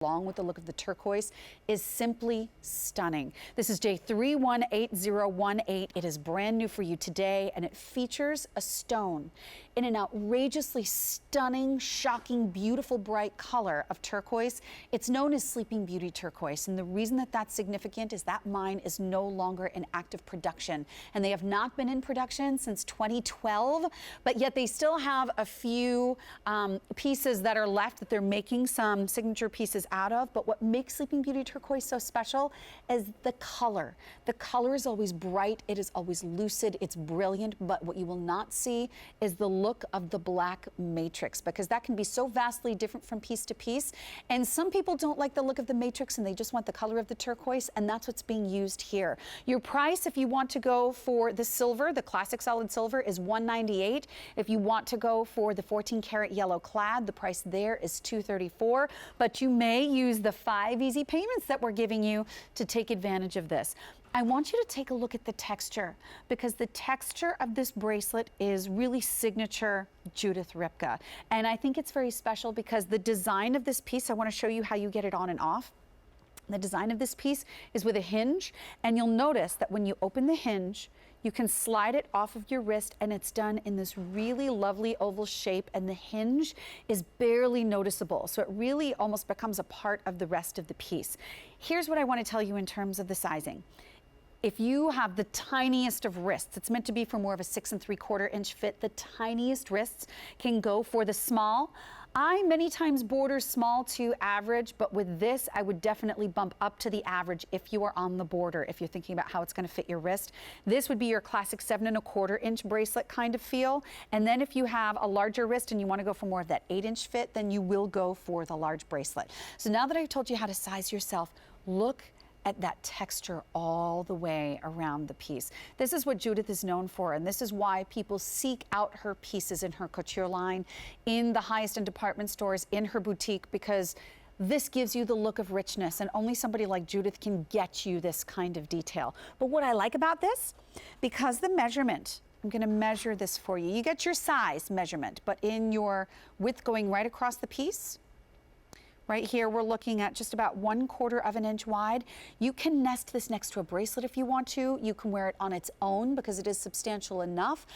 along with the look of the turquoise is simply stunning. This is J318018. It is brand new for you today, and it features a stone in an outrageously stunning, shocking, beautiful, bright color of turquoise. It's known as Sleeping Beauty turquoise, and the reason that that's significant is that mine is no longer in active production, and they have not been in production since 2012, but yet they still have a few pieces that are left that they're making some signature pieces out of. But what makes Sleeping Beauty turquoise so special is the color. The color is always bright, it is always lucid, it's brilliant, but what you will not see is the look of the black matrix, because that can be so vastly different from piece to piece. And some people don't like the look of the matrix and they just want the color of the turquoise, and that's what's being used here. Your price, if you want to go for the silver, the classic solid silver, is $198. If you want to go for the 14 karat yellow clad, the price there is $234, but you may use the 5 easy payments that we're giving you to take advantage of this. I want you to take a look at the texture, because the texture of this bracelet is really signature Judith Ripka. And I think it's very special because the design of this piece, I want to show you how you get it on and off. The design of this piece is with a hinge, and you'll notice that when you open the hinge, you can slide it off of your wrist, and it's done in this really lovely oval shape, and the hinge is barely noticeable. So it really almost becomes a part of the rest of the piece. Here's what I want to tell you in terms of the sizing. If you have the tiniest of wrists, it's meant to be for more of a 6 3/4 inch fit. The tiniest wrists can go for the small. I many times border small to average, but with this, I would definitely bump up to the average if you are on the border, if you're thinking about how it's going to fit your wrist. This would be your classic 7 1/4 inch bracelet kind of feel. And then if you have a larger wrist and you want to go for more of that 8 inch fit, then you will go for the large bracelet. So now that I've told you how to size yourself, look at that texture all the way around the piece. This is what Judith is known for, and this is why people seek out her pieces in her couture line, in the highest end department stores, in her boutique, because this gives you the look of richness, and only somebody like Judith can get you this kind of detail. But what I like about this, because the measurement, I'm going to measure this for you. You get your size measurement, but in your width going right across the piece, right here, we're looking at just about 1/4 of an inch wide. You can nest this next to a bracelet if you want to. You can wear it on its own because it is substantial enough,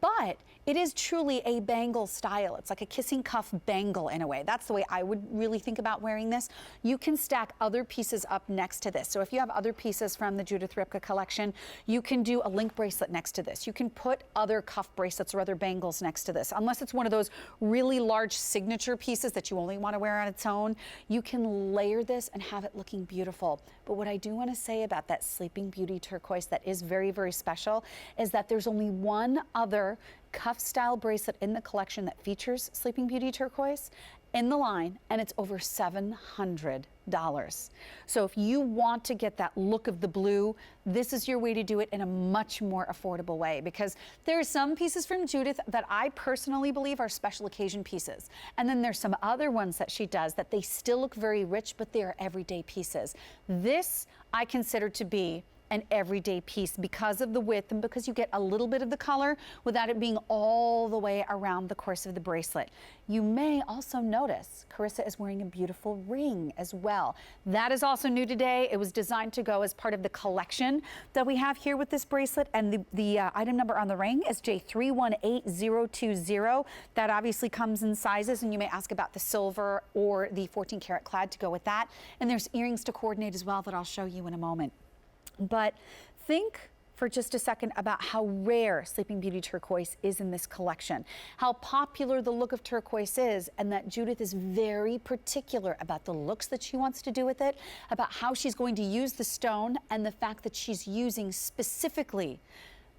but it is truly a bangle style. It's like a kissing cuff bangle in a way. That's the way I would really think about wearing this. You can stack other pieces up next to this. So if you have other pieces from the Judith Ripka collection, you can do a link bracelet next to this. You can put other cuff bracelets or other bangles next to this. Unless it's one of those really large signature pieces that you only want to wear on its own, you can layer this and have it looking beautiful. But what I do want to say about that Sleeping Beauty turquoise that is very, very special is that there's only one other cuff style bracelet in the collection that features Sleeping Beauty turquoise in the line, and it's over $700. So if you want to get that look of the blue, this is your way to do it in a much more affordable way, because there are some pieces from Judith that I personally believe are special occasion pieces. And then there's some other ones that she does that they still look very rich, but they are everyday pieces. This I consider to be an everyday piece because of the width and because you get a little bit of the color without it being all the way around the course of the bracelet. You may also notice Carissa is wearing a beautiful ring as well. That is also new today. It was designed to go as part of the collection that we have here with this bracelet, and the item number on the ring is J318020. That obviously comes in sizes, and you may ask about the silver or the 14 karat clad to go with that. And there's earrings to coordinate as well that I'll show you in a moment. But think for just a second about how rare Sleeping Beauty turquoise is in this collection, how popular the look of turquoise is, and that Judith is very particular about the looks that she wants to do with it, about how she's going to use the stone, and the fact that she's using specifically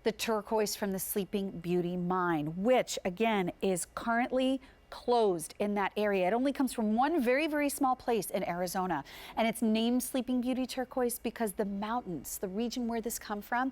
the turquoise from the Sleeping Beauty mine, which again is currently closed in that area. It only comes from one very, very small place in Arizona, and it's named Sleeping Beauty turquoise because the mountains, the region where this comes from,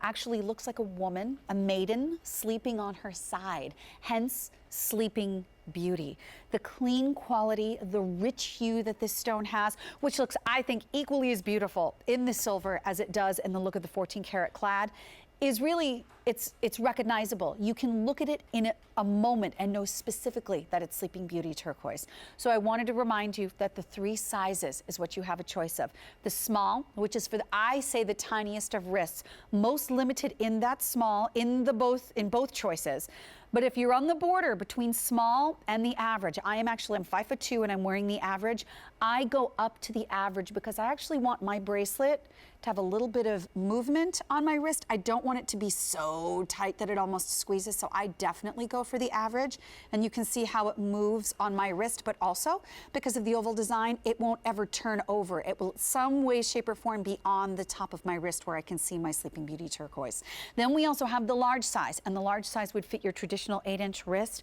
actually looks like a woman, a maiden, sleeping on her side, hence Sleeping Beauty. The clean quality, the rich hue that this stone has, which looks, I think, equally as beautiful in the silver as it does in the look of the 14 karat clad, is really it's recognizable. You can look at it in a moment and know specifically that it's Sleeping Beauty turquoise. So I wanted to remind you that the 3 sizes is what you have a choice of. The small, which is for I say the tiniest of wrists, most limited in that small in both choices. But if you're on the border between small and the average, I'm 5'2" and I'm wearing the average. I go up to the average because I actually want my bracelet to have a little bit of movement on my wrist. I don't want it to be so tight that it almost squeezes, so I definitely go for the average. And you can see how it moves on my wrist, but also because of the oval design, it won't ever turn over. It will some way, shape, or form be on the top of my wrist where I can see my Sleeping Beauty turquoise. Then we also have the large size, and the large size would fit your traditional 8-inch wrist.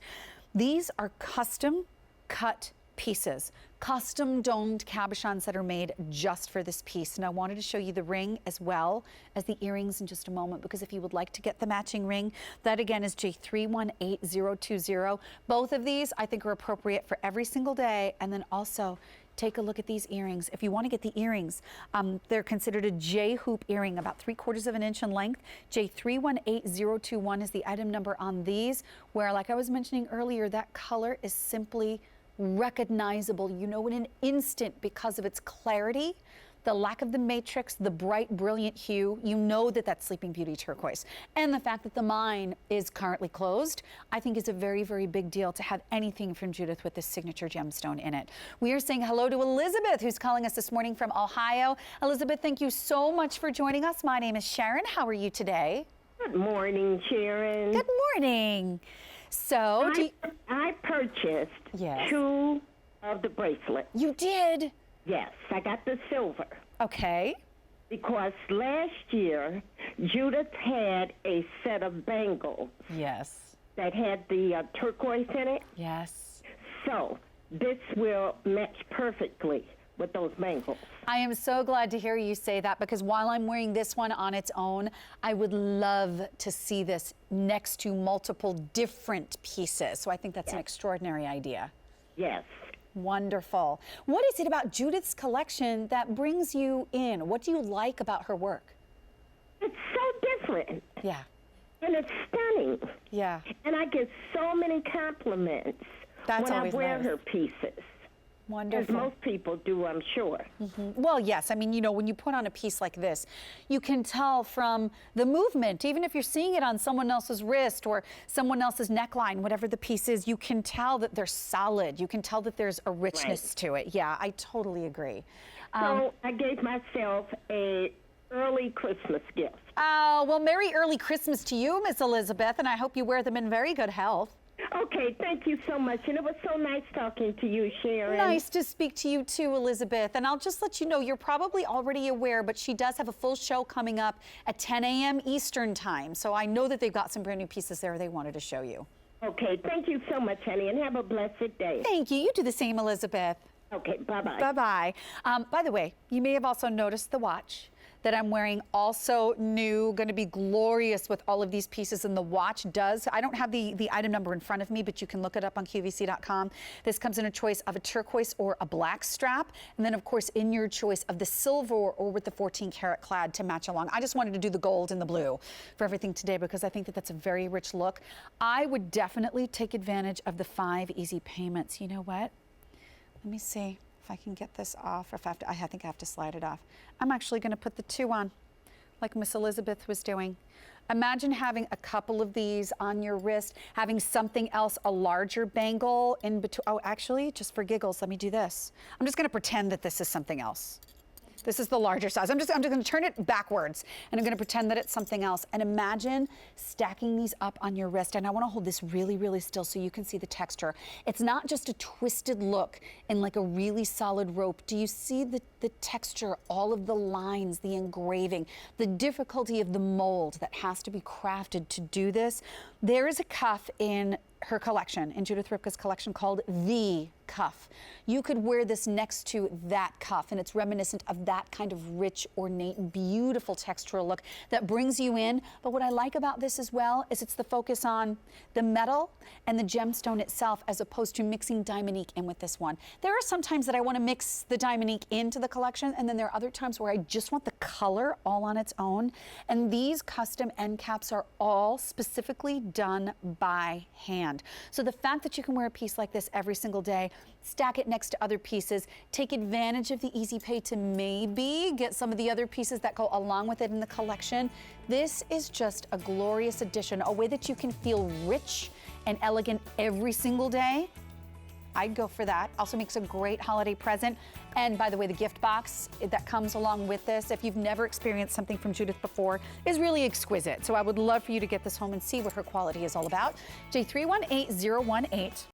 These are custom cut pieces, custom domed cabochons that are made just for this piece. And I wanted to show you the ring as well as the earrings in just a moment, because if you would like to get the matching ring, that again is J318020. Both of these I think are appropriate for every single day. And then also take a look at these earrings. If you want to get the earrings, they're considered a J hoop earring, about 3/4 of an inch in length. J318021 is the item number on these, where, like I was mentioning earlier, that color is simply recognizable. You know in an instant because of its clarity, the lack of the matrix, the bright, brilliant hue. You know that that's Sleeping Beauty turquoise. And the fact that the mine is currently closed, I think is a very, very big deal to have anything from Judith with this signature gemstone in it. We are saying hello to Elizabeth, who's calling us this morning from Ohio. Elizabeth, thank you so much for joining us. My name is Sharon. How are you today? Good morning, Sharon. Good morning. So, I purchased 2 of the bracelets. You did? Yes, I got the silver. Okay. Because last year, Judith had a set of bangles. Yes. That had the turquoise in it. Yes. So, this will match perfectly with those bangles. I am so glad to hear you say that, because while I'm wearing this one on its own, I would love to see this next to multiple different pieces. So I think that's an extraordinary idea. Yes. Wonderful. What is it about Judith's collection that brings you in? What do you like about her work? It's so different. Yeah. And it's stunning. Yeah. And I get so many compliments when I wear her pieces. Wonderful. As most people do, I'm sure. Well, yes. I mean, you know, when you put on a piece like this, you can tell from the movement, even if you're seeing it on someone else's wrist or someone else's neckline, whatever the piece is, you can tell that they're solid. You can tell that there's a richness to it. Yeah, I totally agree. So I gave myself a early Christmas gift. Oh, well, Merry early Christmas to you, Miss Elizabeth, and I hope you wear them in very good health. Okay, thank you so much. And it was so nice talking to you, Sharon. Nice to speak to you too, Elizabeth. And I'll just let you know, you're probably already aware, but she does have a full show coming up at 10 a.m. Eastern time. So I know that they've got some brand new pieces there they wanted to show you. Okay, thank you so much, honey, and have a blessed day. Thank you. You do the same, Elizabeth. Okay, bye-bye. Bye-bye. By the way, you may have also noticed the watch that I'm wearing, also new, going to be glorious with all of these pieces. And the watch does, I don't have the item number in front of me, but you can look it up on QVC.com. This comes in a choice of a turquoise or a black strap. And then, of course, in your choice of the silver or with the 14-karat clad to match along. I just wanted to do the gold and the blue for everything today because I think that that's a very rich look. I would definitely take advantage of the 5 easy payments. You know what? Let me see if I can get this off, or if I think I have to slide it off. I'm actually going to put the 2 on, like Miss Elizabeth was doing. Imagine having a couple of these on your wrist, having something else, a larger bangle in between. Oh, actually, just for giggles, let me do this. I'm just going to pretend that this is something else. This is the larger size. I'm just going to turn it backwards, and I'm going to pretend that it's something else. And imagine stacking these up on your wrist. And I want to hold this really, really still so you can see the texture. It's not just a twisted look in like a really solid rope. Do you see the texture, all of the lines, the engraving, the difficulty of the mold that has to be crafted to do this? There is a cuff in her collection, in Judith Ripka's collection, called the cuff. You could wear this next to that cuff, and it's reminiscent of that kind of rich, ornate, beautiful textural look that brings you in. But what I like about this as well is it's the focus on the metal and the gemstone itself, as opposed to mixing Diamondique in with this one. There are some times that I want to mix the Diamondique into the collection, and then there are other times where I just want the color all on its own. And these custom end caps are all specifically done by hand. So the fact that you can wear a piece like this every single day, stack it next to other pieces, take advantage of the easy pay to maybe get some of the other pieces that go along with it in the collection. This is just a glorious addition, a way that you can feel rich and elegant every single day. I'd go for that. Also makes a great holiday present. And by the way, the gift box that comes along with this, if you've never experienced something from Judith before, is really exquisite. So I would love for you to get this home and see what her quality is all about. J318018.